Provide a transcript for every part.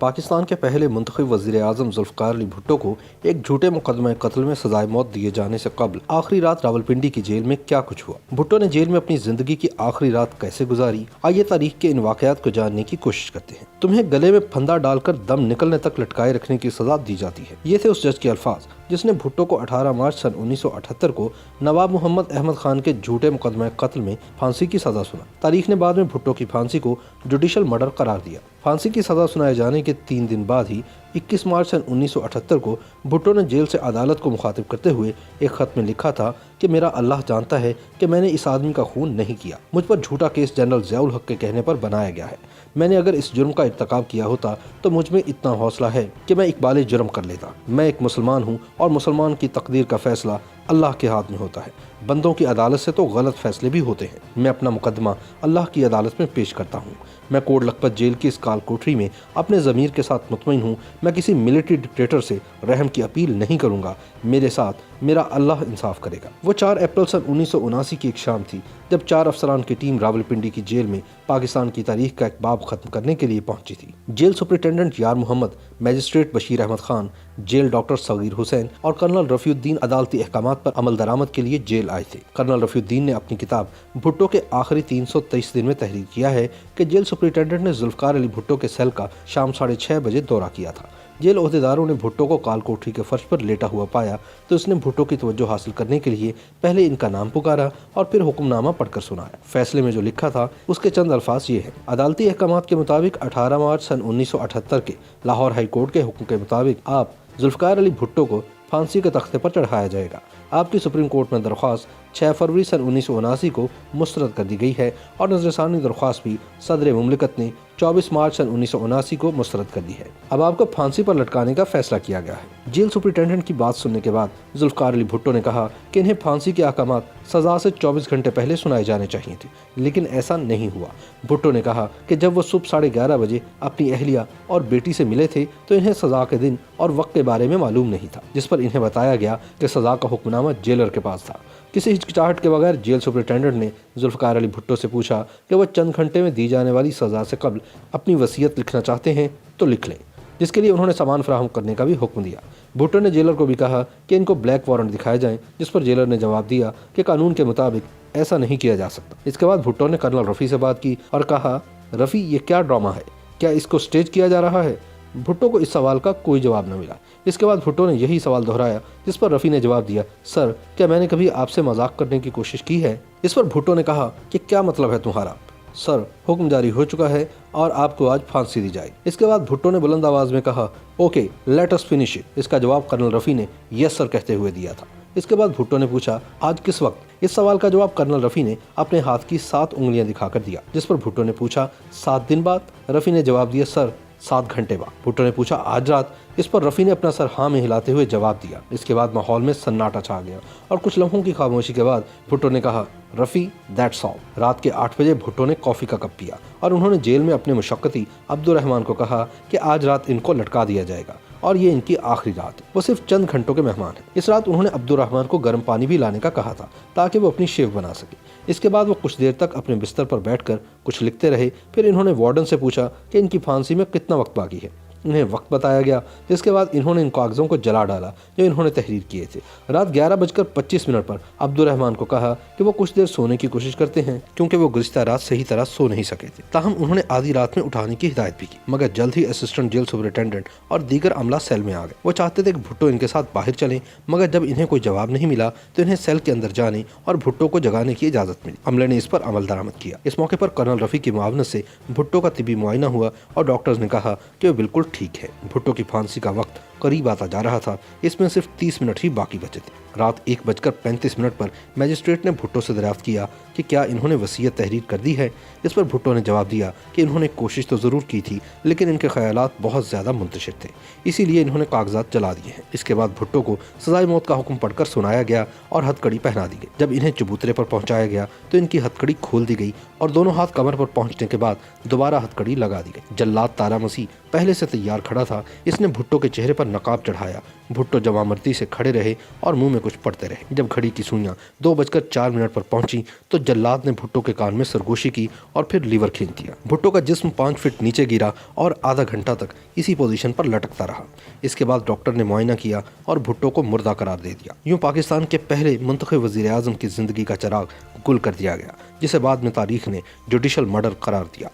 पाकिस्तान के पहले मुंतखब वज़ीर आज़म ज़ुल्फ़िकार अली भुट्टो को एक झूठे मुकदमे कत्ल में सजाए मौत दिए जाने से कबल आखिरी रात रावलपिंडी की जेल में क्या कुछ हुआ। भुट्टो ने जेल में अपनी जिंदगी की आखिरी रात कैसे गुजारी, आइए तारीख के इन वाक़यात को जानने की कोशिश करते हैं। तुम्हें गले में फंदा डालकर दम निकलने तक लटकाए रखने की सजा दी जाती है। ये थे उस जज के अल्फाज जिसने भुट्टो को 18 मार्च सन 1978 को नवाब मोहम्मद अहमद खान के झूठे मुकदमे कत्ल में फांसी की सजा सुना। तारीख ने बाद में भुट्टो की फांसी को जुडिशल मर्डर करार दिया। फांसी की सजा सुनाए जाने के 3 दिन बाद ही 21 मार्च सन 1978 को भुट्टो ने जेल से अदालत को मुखातिब करते हुए एक खत में लिखा था कि मेरा अल्लाह जानता है कि मैंने इस आदमी का खून नहीं किया। मुझ पर झूठा केस जनरल ज़ियाउल हक के कहने पर बनाया गया है। मैंने अगर इस जुर्म का इर्तकाब किया होता तो मुझ में इतना हौसला है कि मैं इकबाल जुर्म कर लेता। मैं एक मुसलमान हूँ और मुसलमान की तकदीर का फैसला अल्लाह के हाथ में होता है। बंदों की अदालत से तो गलत फैसले भी होते हैं। मैं अपना मुकदमा अल्लाह की अदालत में पेश करता हूँ। मैं कोट लखपत जेल की इस काल कोठरी में अपने ज़मीर के साथ मुतमईन हूँ। मैं किसी मिलिट्री डिक्टेटर से रहम की अपील नहीं करूँगा। मेरे साथ मेरा अल्लाह इंसाफ करेगा। वो 4 अप्रैल सन 1979 की एक शाम थी जब 4 अफसरान की टीम रावलपिंडी की जेल में पाकिस्तान की तारीख का एक बाब खत्म करने के लिए पहुंची थी। Jail superintendent Yar Mohammad, magistrate Bashir Ahmed Khan, jail doctor Saghir Hussain और कर्नल रफ़ीउद्दीन अदालती अहकामात पर अमल दरामद के लिए जेल आए थे। कर्नल रफ़ीउद्दीन ने अपनी किताब भुट्टो के आखिरी 323 दिन में तहरीर किया है कि जेल सुपरिटेंडेंट ने ज़ुल्फ़िकार अली भुट्टो के सेल का शाम 6:30 बजे दौरा किया था। जेल ओहदेदारों ने भुट्टो को काल कोठरी के फर्श पर लेटा हुआ पाया तो उसने भुट्टो की तवज्जो हासिल करने के लिए पहले इनका नाम पुकारा और फिर हुक्मनामा पढ़कर सुनाया। फैसले में जो लिखा था उसके चंद अल्फाज ये हैं। अदालती अहकामात के मुताबिक 18 मार्च सन 1978 के लाहौर हाई कोर्ट के हुक्म के मुताबिक आप ज़ुल्फ़िकार अली भुट्टो को फांसी के तख्ते पर चढ़ाया जाएगा। आपकी सुप्रीम कोर्ट में दरख्वास्त 6 फरवरी सन 1979 को मुस्तरद कर दी गई है और नजरसानी दरख्वास्त भी सदर मुमलिकत ने 24 मार्च सन 1979 को मुस्तरद कर दी है। अब आपको फांसी पर लटकाने का फैसला किया गया है। जेल सुपरिटेंडेंट की बात सुनने के बाद ज़ुल्फ़िकार अली भुट्टो ने कहा कि इन्हें फांसी के अहकामात सजा से 24 घंटे पहले सुनाए जाने चाहिए थे, लेकिन ऐसा नहीं हुआ। भुट्टो ने कहा कि जब वो सुबह 11:30 बजे अपनी अहलिया और बेटी से मिले थे तो इन्हें सजा के दिन और वक्त के बारे में मालूम नहीं था, जिस पर इन्हें बताया गया कि सजा का हुक्मनामा जेलर के पास था। किसी हिचकिचाहट के बगैर जेल सुपरिटेंडेंट ने ज़ुल्फ़िकार अली भुट्टो से पूछा कि वह चंद घंटे में दी जाने वाली सज़ा से कबल अपनी वसीयत लिखना चाहते हैं तो लिख लें, जिसके लिए उन्होंने सामान फराहम करने का भी हुक्म दिया। भुट्टो ने जेलर को भी कहा कि इनको ब्लैक वारंट दिखाए जाएं, जिस पर जेलर ने जवाब दिया कि कानून के मुताबिक ऐसा नहीं किया जा सकता। इसके बाद भुट्टो ने कर्नल रफ़ी से बात की और कहा, रफ़ी ये क्या ड्रामा है, क्या इसको स्टेज किया जा रहा है? भुट्टो को इस सवाल का कोई जवाब न मिला। इसके बाद भुट्टो ने यही सवाल दोहराया, जिस पर रफ़ी ने जवाब दिया, सर क्या मैंने कभी आपसे मजाक करने की कोशिश की है? इस पर भुट्टो ने कहा कि क्या मतलब है तुम्हारा? सर हुक्म जारी हो चुका है और आपको आज फांसी दी जाएगी। इसके बाद भुट्टो ने बुलंद आवाज में कहा, okay let us finish it. इसका जवाब कर्नल रफ़ी ने यस सर कहते हुए दिया था। इसके बाद भुट्टो ने पूछा, आज किस वक्त? इस सवाल का जवाब कर्नल रफ़ी ने अपने हाथ की 7 उंगलियां दिखाकर दिया, जिस पर भुट्टो ने पूछा, 7 दिन बाद? रफ़ी ने जवाब दिया, सर 7 घंटे बाद। भुट्टो ने पूछा, आज रात? इस पर रफ़ी ने अपना सर हाँ में हिलाते हुए जवाब दिया। इसके बाद माहौल में सन्नाटा छा गया और कुछ लम्हों की खामोशी के बाद भुट्टो ने कहा, रफ़ी दैट्स ऑल। रात के 8 बजे भुट्टो ने कॉफ़ी का कप पिया और उन्होंने जेल में अपने मुशक्कती अब्दुर्रहमान को कहा कि आज रात इनको लटका दिया जाएगा और ये इनकी आखिरी रात है। वो सिर्फ चंद घंटों के मेहमान हैं। इस रात उन्होंने अब्दुर्रहमान को गर्म पानी भी लाने का कहा था ताकि वो अपनी शेव बना सके। इसके बाद वो कुछ देर तक अपने बिस्तर पर बैठकर कुछ लिखते रहे। फिर इन्होंने वार्डन से पूछा कि इनकी फांसी में कितना वक्त बाकी है। इन्हें वक्त बताया गया, जिसके बाद इन्होंने इन कागज़ों को जला डाला जो इन्होंने तहरीर किए थे। रात 11:25 पर अब्दुर्रहमान को कहा कि वो कुछ देर सोने की कोशिश करते हैं क्योंकि वो गुज़िश्ता रात सही तरह सो नहीं सके थे। ताहम उन्होंने आधी रात में उठाने की हिदायत भी की, मगर जल्द ही असिस्टेंट जेल सुपरिटेंडेंट और दीगर अमला सेल में आ गए। वो चाहते थे कि भुट्टो इनके साथ बाहर चलें, मगर जब इन्हें कोई जवाब नहीं मिला तो इन्हें सेल के अंदर जाने और भुट्टो को जगाने की इजाज़त मिली। अमले ने इस पर अमल दरामद किया। इस मौके पर कर्नल रफ़ी की मुआवनत से भुट्टो का तिबी मुआयना हुआ और डॉक्टर्स ने कहा कि वो बिल्कुल ठीक है। भुट्टो की फांसी का वक्त करीब आता जा रहा था। इसमें सिर्फ 30 मिनट ही बाकी बचे थे। रात 1:35 पर मैजिस्ट्रेट ने भुट्टो से दरियाफ्त किया कि क्या इन्होंने वसीयत तहरीर कर दी है। इस पर भुट्टो ने जवाब दिया कि इन्होंने कोशिश तो ज़रूर की थी, लेकिन इनके ख्यालात बहुत ज़्यादा मुंतशिर थे, इसीलिए इन्होंने कागजात जला दिए हैं। इसके बाद भुट्टो को सजाए मौत का हुक्म पढ़कर सुनाया गया और हथकड़ी पहना दी गई। जब इन्हें चबूतरे पर पहुंचाया गया तो इनकी हथकड़ी खोल दी गई और दोनों हाथ कमर पर पहुंचने के बाद दोबारा हथकड़ी लगा दी गई। जल्लाद तारा मसीह पहले से तैयार खड़ा था। इसने भुट्टो के चेहरे पर नकाब चढ़ाया। भुट्टो जवामर्दी से खड़े रहे और मुंह में कुछ पढ़ते रहे। जब घड़ी की सुइयां 2:04 पर पहुंची तो जल्लाद ने भुट्टो के कान में सरगोशी की और फिर लीवर खींच दिया। भुट्टो का जिस्म 5 फीट नीचे गिरा और आधा घंटा तक इसी पोजीशन पर लटकता रहा। इसके बाद डॉक्टर ने मुआयना किया और भुट्टो को मुर्दा करार दे दिया। यूं पाकिस्तान के पहले मुंतखब वज़ीर आज़म की जिंदगी का चिराग गुल कर दिया गया, जिसे बाद में तारीख ने जुडिशल मर्डर करार दिया।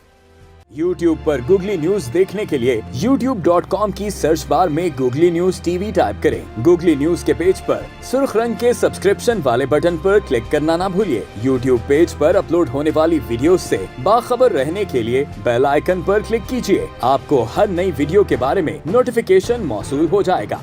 YouTube पर गूगली न्यूज देखने के लिए youtube.com की सर्च बार में गूगली न्यूज टीवी टाइप करें। गूगली न्यूज के पेज पर सुर्ख रंग के सब्सक्रिप्शन वाले बटन पर क्लिक करना ना भूलिए। YouTube पेज पर अपलोड होने वाली वीडियोस से बाखबर रहने के लिए बेल आइकन पर क्लिक कीजिए। आपको हर नई वीडियो के बारे में नोटिफिकेशन मौसूल हो जाएगा।